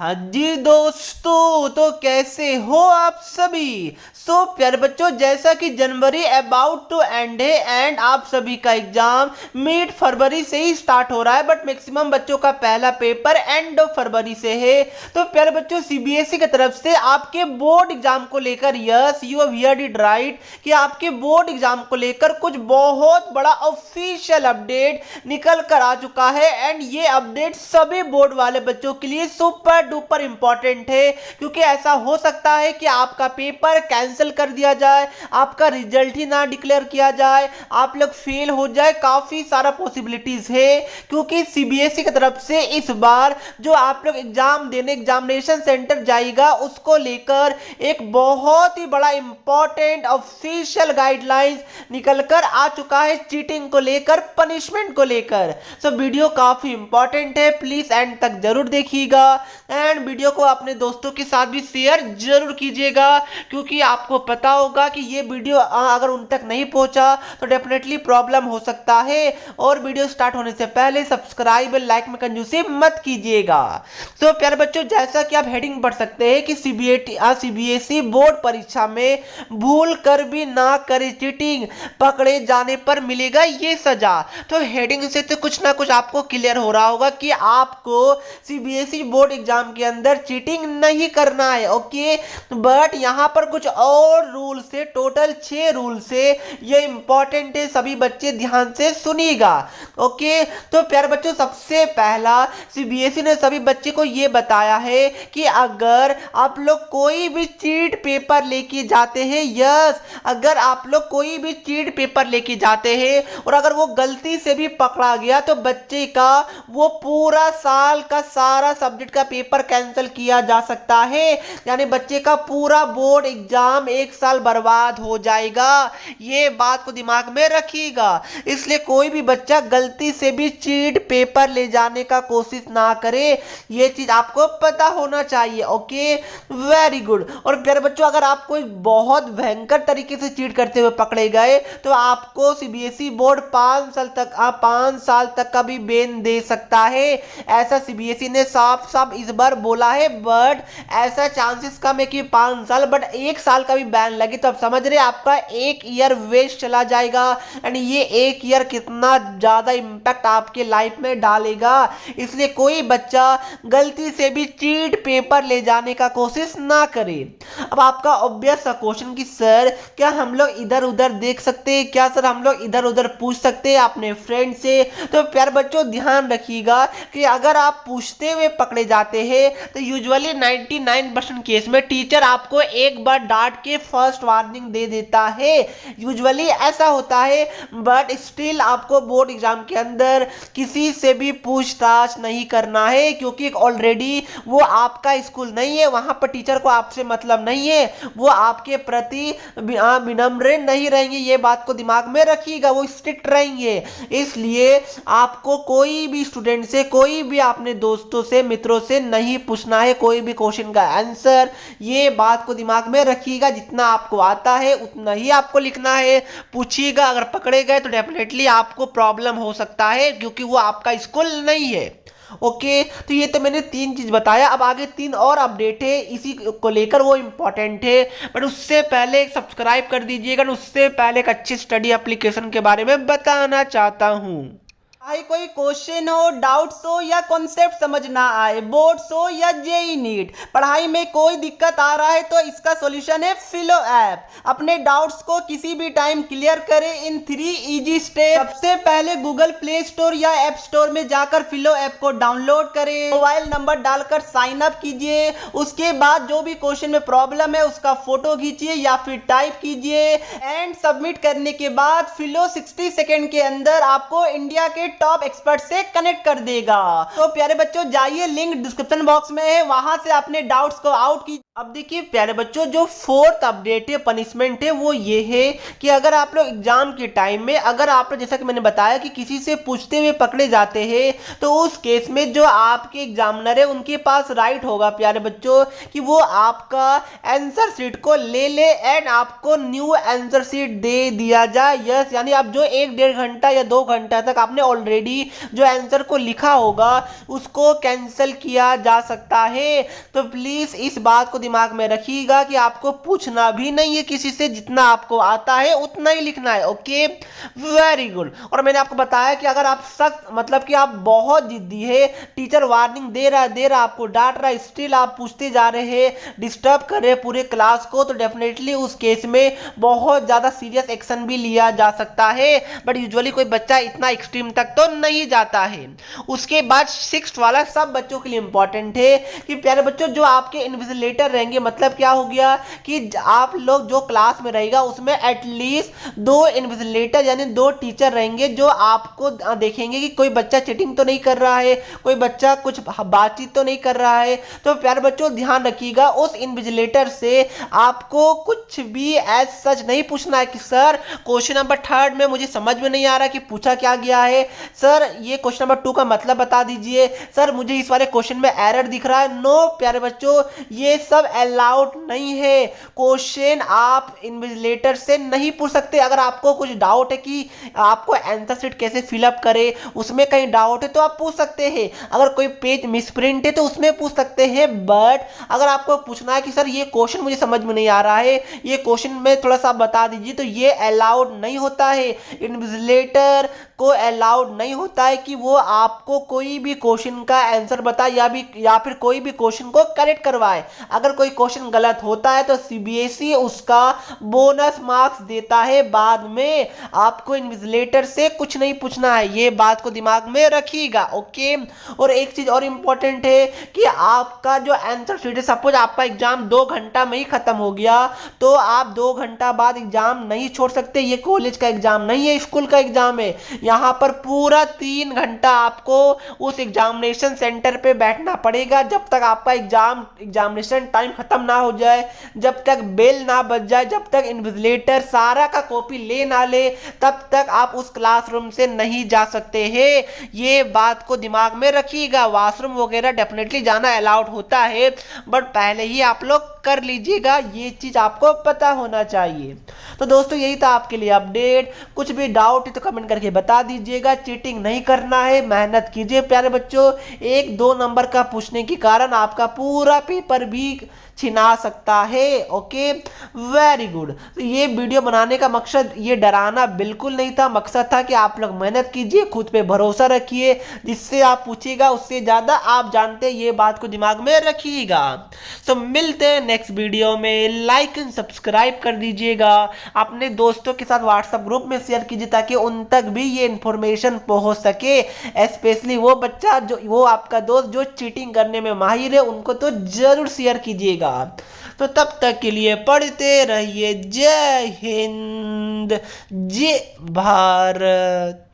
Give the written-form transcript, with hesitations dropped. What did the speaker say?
हाँ जी दोस्तों, तो कैसे हो आप सभी। प्यारे बच्चों, जैसा कि जनवरी अबाउट टू एंड है एंड आप सभी का एग्जाम मिड फरवरी से ही स्टार्ट हो रहा है, बट मैक्सिमम बच्चों का पहला पेपर एंड ऑफ फरवरी से है। तो प्यारे बच्चों, सीबीएसई की तरफ से आपके बोर्ड एग्जाम को लेकर, yes you have heard it right, कि आपके बोर्ड एग्जाम को लेकर कुछ बहुत बड़ा ऑफिशियल अपडेट निकल कर आ चुका है। एंड ये अपडेट सभी बोर्ड वाले बच्चों के लिए सुपर डुपर इंपॉर्टेंट है, क्योंकि ऐसा हो सकता है कि आपका पेपर कैंसिल कर दिया जाए, आपका रिजल्ट ही ना डिक्लेयर किया जाए, आप लोग फेल हो जाए। काफी सारा पॉसिबिलिटीज है, क्योंकि सीबीएसई की तरफ से इस बार जो आप लोग एग्जाम देने एग्जामिनेशन सेंटर जाएगा, उसको लेकर एक बहुत ही बड़ा इंपॉर्टेंट ऑफिशियल गाइडलाइंस निकलकर आ चुका है, चीटिंग को लेकर, पनिशमेंट को लेकर। वीडियो काफी इंपॉर्टेंट है, प्लीज एंड तक जरूर देखिएगा एंड वीडियो को अपने दोस्तों के साथ भी शेयर जरूर कीजिएगा, क्योंकि आपको पता होगा कि ये वीडियो अगर उन तक नहीं पहुंचा तो डेफिनेटली प्रॉब्लम हो सकता है। और वीडियो स्टार्ट होने से पहले सब्सक्राइब और लाइक में कंजूसी मत कीजिएगा। प्यारे बच्चों, जैसा कि आप हेडिंग पढ़ सकते हैं कि सीबीएसई बोर्ड परीक्षा में भूल कर भी ना करे चीटिंग, पकड़े जाने पर मिलेगा ये सजा। तो हेडिंग से तो कुछ ना कुछ आपको क्लियर हो रहा होगा कि आपको सीबीएसई बोर्ड एग्जाम के अंदर चीटिंग नहीं करना है, ओके। बट यहां पर कुछ और रूल से, टोटल 6 रूल से, ये इंपॉर्टेंट है, सभी बच्चे ध्यान से सुनिएगा, ओके। तो प्यारे बच्चों, सबसे पहला सीबीएसई ने सभी बच्चे को ये बताया है कि अगर आप लोग कोई भी चीट पेपर लेके जाते हैं, यस, अगर आप लोग कोई भी चीट पेपर लेके जाते हैं और अगर वो गलती से भी पकड़ा गया तो बच्चे का वो पूरा साल का सारा सब्जेक्ट का पेपर कैंसिल किया जा सकता है, यानी बच्चे का पूरा बोर्ड एग्जाम एक साल बर्बाद हो जाएगा। ये बात को दिमाग में रखिएगा, इसलिए कोई भी बच्चा गलती से भी चीट पेपर ले जाने का कोशिश ना करे, ये चीज आपको पता होना चाहिए, ओके। Very good. और प्यारे बच्चों, अगर आप कोई बहुत भयंकर तरीके से चीट करते हुए पकड़े गए तो आपको सीबीएसई बोर्ड 5 साल तक का भी बैन दे सकता है, ऐसा सीबीएसई ने साफ साफ इस बार बोला है। बट ऐसा चांसेस कम है कि 5 साल, बट 1 साल का भी बैन लगे तो आप समझ रहे आपका 1 ईयर वेस्ट चला जाएगा, एंड ये 1 ईयर कितना ज्यादा इंपैक्ट आपके लाइफ में डालेगा। इसलिए कोई बच्चा गलती से भी चीट पेपर ले जाने का कोशिश ना करे। अब आपका ऑब्वियस क्वेश्चन कि सर क्या हम लोग इधर उधर देख सकते हैं, क्या सर हम लोग इधर उधर पूछ सकते हैं अपने फ्रेंड से। तो प्यारे बच्चों, ध्यान रखिएगा कि अगर आप पूछते हुए पकड़े जाते हैं तो यूजुअली 99% केस में टीचर आपको एक बार डांट के फर्स्ट वार्निंग दे देता है, यूजुअली ऐसा होता है। बट स्टिल आपको बोर्ड एग्जाम के अंदर किसी से भी पूछताछ नहीं करना है, क्योंकि ऑलरेडी वो आपका स्कूल नहीं है, वहां पर टीचर को आपसे मतलब नहीं है, वो आपके प्रति विनम्र नहीं रहेंगे, ये बात को दिमाग में रखिएगा, वो स्ट्रिक्ट रहेंगे। इसलिए आपको कोई भी स्टूडेंट से, कोई भी अपने दोस्तों से, मित्रों से नहीं पूछना है कोई भी क्वेश्चन का आंसर, ये बात को दिमाग में रखिएगा। जितना आपको आता है उतना ही आपको लिखना है, पूछिएगा। अगर पकड़े गए तो डेफिनेटली आपको प्रॉब्लम हो सकता है, क्योंकि वो आपका स्कूल नहीं है, ओके। तो ये तो मैंने 3 चीज बताया। अब आगे 3 और अपडेट है इसी को लेकर, वो इंपॉर्टेंट है, बट उससे पहले सब्सक्राइब कर दीजिएगा। उससे पहले एक अच्छी स्टडी एप्लीकेशन के बारे में बताना चाहता हूं। भाई कोई क्वेश्चन हो, डाउट्स हो या कॉन्सेप्ट समझ ना आए, बोर्ड्स हो या जेई नीट, पढ़ाई में कोई दिक्कत आ रहा है तो इसका सॉल्यूशन है फिलो ऐप। अपने डाउट्स को किसी भी टाइम क्लियर करें इन 3 इजी स्टेप। सबसे पहले गूगल प्ले स्टोर या ऐप स्टोर में जाकर फिलो ऐप को डाउनलोड करें, मोबाइल नंबर डालकर साइन अप कीजिए, उसके बाद जो भी क्वेश्चन में प्रॉब्लम है उसका फोटो खींचिए या फिर टाइप कीजिए, एंड सबमिट करने के बाद फिलो 60 सेकेंड के अंदर आपको इंडिया के टॉप एक्सपर्ट से कनेक्ट कर देगा। तो प्यारे बच्चों, जाइए, लिंक डिस्क्रिप्शन बॉक्स में है, वहां से अपने डाउट्स को आउट कीजिए। अब देखिए प्यारे बच्चों, जो 4th अपडेट है, पनिशमेंट है, वो ये है कि अगर आप लोग एग्जाम के टाइम में, अगर आप लोग, जैसा कि मैंने बताया, कि किसी से पूछते हुए पकड़े जाते हैं, तो उस केस में जो आपके एग्जामिनर है उनके पास राइट होगा प्यारे बच्चों कि वो आपका आंसर शीट को ले ले एंड आपको न्यू आंसर शीट दे दिया जाए, यस। यानी आप जो 1-1.5 घंटा या 2 घंटा तक आपने ऑलरेडी जो आंसर को लिखा होगा उसको कैंसिल किया जा सकता है। तो प्लीज इस बात को दिमाग में रखिएगा कि आपको पूछना भी नहीं है किसी से, जितना आपको आता है उतना ही लिखना है। Okay, very good. और मैंने आपको बताया कि अगर आप सख्त मतलब कि आप बहुत जिद्दी है, टीचर वार्निंग दे रहा आपको डांट रहा है, स्टिल आप पूछते जा रहे हैं, डिस्टर्ब कर रहे हैं पूरे क्लास को, तो डेफिनेटली उस केस में बहुत ज्यादा सीरियस एक्शन भी लिया जा सकता है। बट यूजुअली कोई बच्चा इतना एक्सट्रीम तक तो नहीं जाता है। उसके बाद 6th वाला सब बच्चों के लिए इंपॉर्टेंट है कि प्यारे बच्चों जो आपके इन्विजिलेटर रहेंगे, मतलब क्या हो गया कि आप लोग जो क्लास में रहेगा उसमें एटलीस्ट 2 इन्विजिलेटर यानी 2 टीचर रहेंगे जो आपको देखेंगे कि कोई बच्चा चीटिंग तो नहीं कर रहा है, कोई बच्चा कुछ बातचीत तो नहीं कर रहा है। तो प्यारे बच्चों ध्यान रखिएगा उस इन्विजिलेटर से आपको कुछ भी एज सच नहीं पूछना है कि सर क्वेश्चन नंबर 3 में मुझे समझ में नहीं आ रहा कि पूछा क्या गया है, सर ये क्वेश्चन नंबर 2 का मतलब बता दीजिए, सर मुझे इस वाले क्वेश्चन में एरर दिख रहा है। नो प्यारे बच्चों, ये सब अलाउड नहीं है। क्वेश्चन आप इन्विजिलेटर से नहीं पूछ सकते। अगर आपको कुछ डाउट है कि आपको आंसर शीट कैसे फिलअप करे, उसमें कहीं डाउट है तो आप पूछ सकते हैं। अगर कोई पेज मिसप्रिंट है तो उसमें पूछ सकते हैं। बट अगर आपको पूछना है कि सर ये क्वेश्चन मुझे समझ में नहीं आ रहा है, ये क्वेश्चन में थोड़ा सा बता दीजिए, तो ये अलाउड नहीं होता है। इन्विजिलेटर को अलाउड नहीं होता है कि वो आपको कोई भी क्वेश्चन का आंसर बताए या फिर कोई भी क्वेश्चन को करेक्ट करवाए। अगर कोई क्वेश्चन गलत होता है तो सीबीएसई उसका बोनस मार्क्स देता है बाद में। आपको इन्विजिलेटर से कुछ नहीं पूछना है, ये बात को दिमाग में रखिएगा। ओके, और एक चीज और इंपॉर्टेंट है कि आपका जो आंसर शीट है, सपोज आपका एग्जाम 2 घंटा में ही खत्म हो गया तो आप 2 घंटा बाद एग्जाम नहीं छोड़ सकते। ये कॉलेज का एग्जाम नहीं है, स्कूल का एग्जाम है। यहाँ पर पूरा 3 घंटा आपको उस एग्जामिनेशन सेंटर पे बैठना पड़ेगा जब तक आपका एग्जामिनेशन टाइम खत्म ना हो जाए, जब तक बेल ना बज जाए, जब तक इन्विजिलेटर सारा का कॉपी ले ना ले, तब तक आप उस क्लासरूम से नहीं जा सकते हैं। ये बात को दिमाग में रखिएगा। वॉशरूम वगैरह डेफिनेटली जाना अलाउड होता है, बट पहले ही आप लोग कर लीजिएगा, ये चीज आपको पता होना चाहिए। तो दोस्तों यही था आपके लिए अपडेट। कुछ भी डाउट है तो कमेंट करके बता दीजिएगा। चीटिंग नहीं करना है, मेहनत कीजिए प्यारे बच्चों। 1-2 नंबर का पूछने के कारण आपका पूरा पेपर भी छिना सकता है। Okay, very good. तो ये वीडियो बनाने का मकसद ये डराना बिल्कुल नहीं था, मकसद था कि आप लोग मेहनत कीजिए, खुद पे भरोसा रखिए, जिससे आप पूछिएगा उससे ज़्यादा आप जानते हैं, ये बात को दिमाग में रखिएगा। तो मिलते हैं नेक्स्ट वीडियो में। लाइक एंड सब्सक्राइब कर दीजिएगा, अपने दोस्तों के साथ व्हाट्सएप ग्रुप में शेयर कीजिए ताकि उन तक भी ये इन्फॉर्मेशन पहुंच सके। स्पेशली वो बच्चा जो वो आपका दोस्त जो चीटिंग करने में माहिर है, उनको तो जरूर शेयर कीजिएगा। तो तब तक के लिए पढ़ते रहिए। जय हिंद, जय भारत।